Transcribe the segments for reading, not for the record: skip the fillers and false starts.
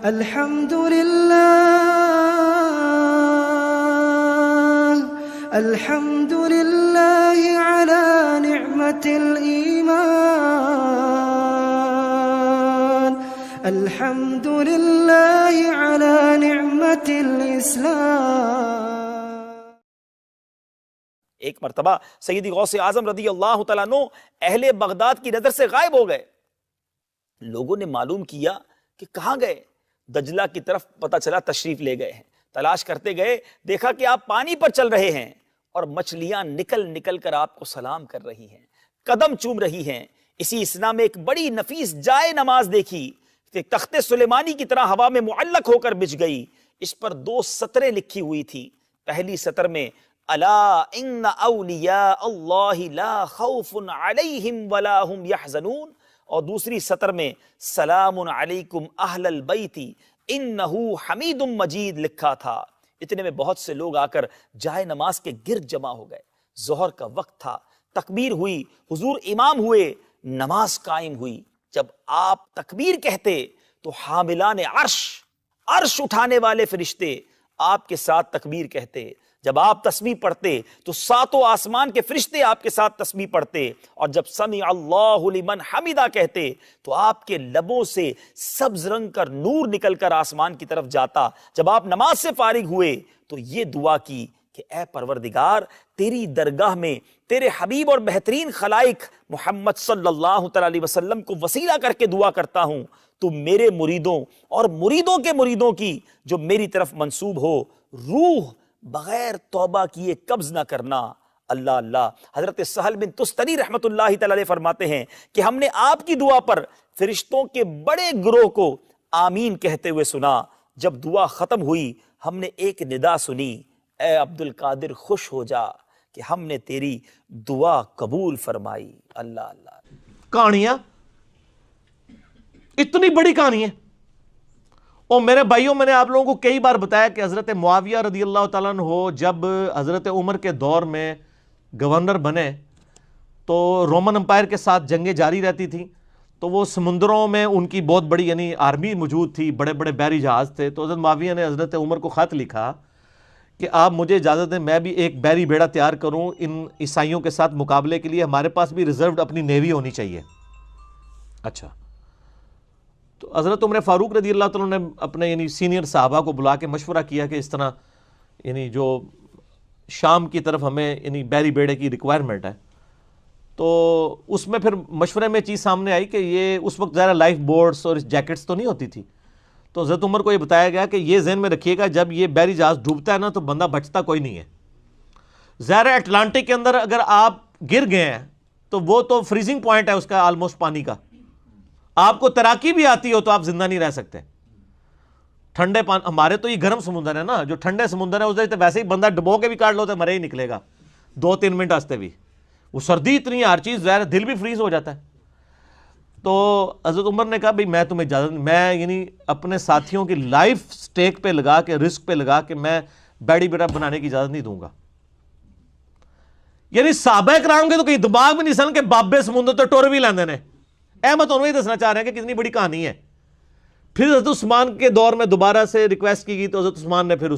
الحمد لله الحمد لله على نعمة الإيمان الحمد لله على نعمة الإسلام۔ ایک مرتبہ سیدی غوث اعظم رضی اللہ تعالیٰ عنہ اہل بغداد کی نظر سے غائب ہو گئے۔ لوگوں نے معلوم کیا کہ کہاں گئے، دجلہ کی طرف پتہ چلا تشریف لے گئے ہیں۔ تلاش کرتے گئے، دیکھا کہ آپ پانی پر چل رہے ہیں اور مچھلیاں نکل نکل کر آپ کو سلام کر رہی ہیں، قدم چوم رہی ہیں۔ اسی اسنا میں ایک بڑی نفیس جائے نماز دیکھی، تخت سلیمانی کی طرح ہوا میں معلق ہو کر بچھ گئی۔ اس پر 2 سطریں لکھی ہوئی تھی۔ پہلی سطر میں الا ان اولیاء اللہ لا خوف علیہم ولا هم يحزنون، اور دوسری سطر میں سلام علیکم اہل البیت انہ حمید مجید لکھا تھا۔ اتنے میں بہت سے لوگ آ کر جائے نماز کے گرد جمع ہو گئے۔ ظہر کا وقت تھا، تکبیر ہوئی، حضور امام ہوئے، نماز قائم ہوئی۔ جب آپ تکبیر کہتے تو حاملان عرش اٹھانے والے فرشتے آپ کے ساتھ تکبیر کہتے۔ جب آپ تسبیح پڑھتے تو 7 آسمان کے فرشتے آپ کے ساتھ تسبیح پڑھتے، اور جب سمع اللہ لمن حمدہ کہتے تو آپ کے لبوں سے سبز رنگ کا نور نکل کر آسمان کی طرف جاتا۔ جب آپ نماز سے فارغ ہوئے تو یہ دعا کی کہ اے پروردگار، تیری درگاہ میں تیرے حبیب اور بہترین خلائق محمد صلی اللہ تعالی علیہ وسلم کو وسیلہ کر کے دعا کرتا ہوں، تو میرے مریدوں اور مریدوں کے مریدوں کی جو میری طرف منسوب ہو، روح بغیر توبہ کیے قبض نہ کرنا۔ اللہ اللہ۔ حضرت سہل بن تستری رحمت اللہ تعالی علیہ فرماتے ہیں کہ ہم نے آپ کی دعا پر فرشتوں کے بڑے گروہ کو آمین کہتے ہوئے سنا۔ جب دعا ختم ہوئی ہم نے ایک ندا سنی، اے عبد القادر خوش ہو جا کہ ہم نے تیری دعا قبول فرمائی۔ اللہ اللہ۔ کہانیاں اتنی بڑی کہانی ہے۔ اور میرے بھائیوں، میں نے آپ لوگوں کو کئی بار بتایا کہ حضرت معاویہ رضی اللہ تعالیٰ عنہ جب حضرت عمر کے دور میں گورنر بنے تو رومن امپائر کے ساتھ جنگیں جاری رہتی تھیں، تو وہ سمندروں میں ان کی بہت بڑی آرمی موجود تھی، بڑے بڑے بحری جہاز تھے۔ تو حضرت معاویہ نے حضرت عمر کو خط لکھا کہ آپ مجھے اجازت دیں میں بھی ایک بحری بیڑا تیار کروں ان عیسائیوں کے ساتھ مقابلے کے لیے، ہمارے پاس بھی ریزروڈ اپنی نیوی ہونی چاہیے۔ اچھا، تو حضرت عمر فاروق رضی اللہ تعالیٰ نے اپنے سینئر صحابہ کو بلا کے مشورہ کیا کہ اس طرح جو شام کی طرف ہمیں بحری بیڑے کی ریکوائرمنٹ ہے۔ تو اس میں پھر مشورے میں چیز سامنے آئی کہ یہ اس وقت ظاہر لائف بورڈز اور جیکٹس تو نہیں ہوتی تھی، تو حضرت عمر کو یہ بتایا گیا کہ یہ ذہن میں رکھیے گا جب یہ بحری جہاز ڈوبتا ہے نا تو بندہ بچتا کوئی نہیں ہے۔ ظاہر اٹلانٹک کے اندر اگر آپ گر گئے ہیں تو وہ تو فریزنگ پوائنٹ ہے اس کا آلموسٹ پانی کا، آپ کو تیراکی بھی آتی ہو تو آپ زندہ نہیں رہ سکتے۔ ٹھنڈے پانی، ہمارے تو یہ گرم سمندر ہے نا، جو ٹھنڈے سمندر ہے اس تو ویسے ہی بندہ ڈبو کے بھی کاٹ لو تو مرے ہی نکلے گا 2-3 منٹ واسطے بھی۔ وہ سردی اتنی ہے، ہر چیز ظاہر دل بھی فریز ہو جاتا ہے۔ تو حضرت عمر نے کہا بھئی میں تمہیں اجازت، میں اپنے ساتھیوں کی لائف سٹیک پہ لگا کے، رسک پہ لگا کے میں بیڑی بیڑا بنانے کی اجازت نہیں دوں گا۔ صحابہ کرام کے تو کہیں دماغ بھی نہیں سن کہ بابے سمندر تو ٹور بھی لیندے نے۔ احمد انہوں ہی دسنا چاہ رہے ہیں کہ کتنی بڑی کہانی ہے۔ پھر حضرت عثمان کے دور میں دوبارہ سے ریکویسٹ کی گئی تو حضرت عثمان نے پھر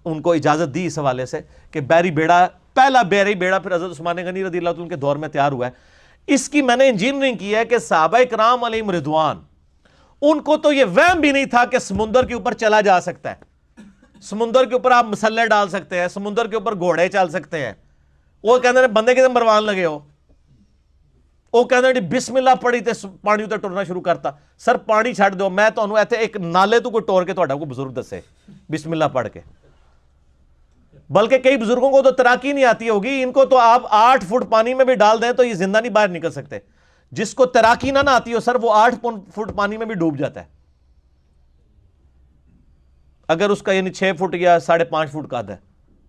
ان کو اجازت دی اس حوالے سے کہ بحری بیڑا، پہلا بحری بیڑا پھر حضرت عثمان غنی رضی اللہ عنہ کے دور میں تیار ہوا ہے۔ اس کی میں نے انجینئرنگ کی ہے کہ صحابہ کرام علیہم رضوان، ان کو تو یہ وہم بھی نہیں تھا کہ سمندر کے اوپر چلا جا سکتا ہے، سمندر کے اوپر آپ مسلح ڈال سکتے ہیں، سمندر کے اوپر گھوڑے چل سکتے ہیں۔ وہ کہتے ہیں بندے کے مروان لگے ہو، وہ کہتے ہیں بسم اللہ پڑھی تے پانی تے ٹرنا شروع کرتا۔ سر پانی چھڑ دو، میں تو ایتھے ایک نالے تو کوئی ٹور کے تھوڑا کو بزرگ دسے بسم اللہ پڑھ کے۔ بلکہ کئی بزرگوں کو تو تیراکی نہیں آتی ہوگی، ان کو تو آپ 8 فٹ پانی میں بھی ڈال دیں تو یہ زندہ نہیں باہر نکل سکتے۔ جس کو تیراکی نہ آتی ہو سر، وہ 8 فٹ پانی میں بھی ڈوب جاتا ہے، اگر اس کا 6 فٹ یا 5.5 فٹ قد ہے،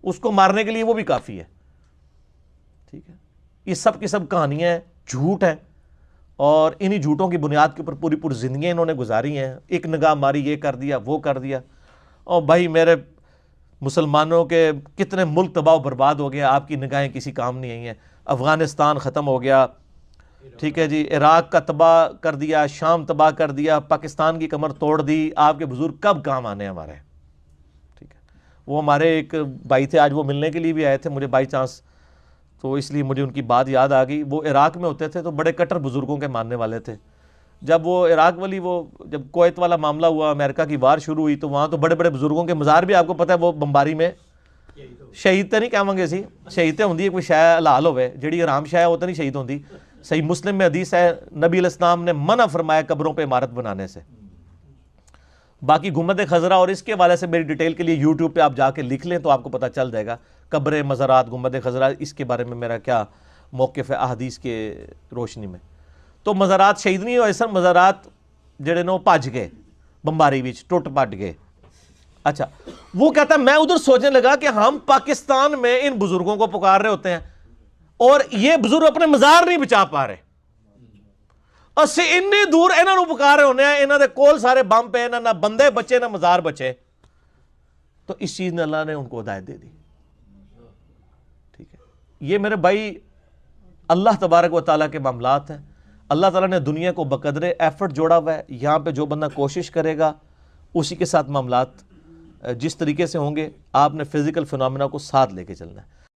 اس کو مارنے کے لیے وہ بھی کافی ہے۔ ٹھیک ہے، یہ سب کی سب کہانیاں ہیں، جھوٹ ہیں، اور انہی جھوٹوں کی بنیاد کے اوپر پوری پوری زندگیاں انہوں نے گزاری ہیں۔ ایک نگاہ ماری، یہ کر دیا، وہ کر دیا، اور بھائی میرے مسلمانوں کے کتنے ملک تباہ و برباد ہو گیا، آپ کی نگاہیں کسی کام نہیں آئی ہیں۔ افغانستان ختم ہو گیا، ٹھیک ہے جی، عراق کا تباہ کر دیا، شام تباہ کر دیا، پاکستان کی کمر توڑ دی، آپ کے بزرگ کب کام آنے ہمارے؟ ٹھیک ہے، وہ ہمارے ایک بھائی تھے، آج وہ ملنے کے لیے بھی آئے تھے مجھے بائی چانس، تو اس لیے مجھے ان کی بات یاد آ گئی. وہ عراق میں ہوتے تھے تو بڑے کٹر بزرگوں کے ماننے والے تھے. جب وہ عراق والی جب کویت والا معاملہ ہوا، امریکہ کی وار شروع ہوئی، تو وہاں تو بڑے بڑے بزرگوں کے مزار بھی آپ کو پتہ ہے وہ بمباری میں شہید تے نہیں کہاں گے سی، شہید تے ہوندی ہے کوئی شے حلال ہوئے، جڑی حرام شے وہ تو نہیں شہید ہوندی. صحیح مسلم میں حدیث ہے نبی علیہ السلام نے منع فرمایا قبروں پہ عمارت بنانے سے. باقی گنبد خضرا اور اس کے حوالے سے میری ڈیٹیل کے لیے یوٹیوب پہ آپ جا کے لکھ لیں تو آپ کو پتہ چل جائے گا قبر مزارات گنبد خضرا، اس کے بارے میں میرا کیا موقف ہے احادیث کے روشنی میں. تو مزارات شہید نہیں ہوئے سن، مزارات جڑے نو پج گئے بمباری وچ، ٹوٹ پٹ گئے. اچھا، وہ کہتا ہے میں ادھر سوچنے لگا کہ ہم پاکستان میں ان بزرگوں کو پکار رہے ہوتے ہیں اور یہ بزرگ اپنے مزار نہیں بچا پا رہے، اسے انی دور انہاں نو پکار رہے ہونے ہیں، انہاں دے کول سارے بم پے، نہ بندے بچے نہ مزار بچے. تو اس چیز نے اللہ نے ان کو ہدایت دے دی. ٹھیک ہے، یہ میرے بھائی اللہ تبارک و تعالیٰ کے معاملات ہیں. اللہ تعالیٰ نے دنیا کو بقدر ایفرٹ جوڑا ہوا ہے. یہاں پہ جو بندہ کوشش کرے گا اسی کے ساتھ معاملات جس طریقے سے ہوں گے، آپ نے فزیکل فنامنا کو ساتھ لے کے چلنا ہے.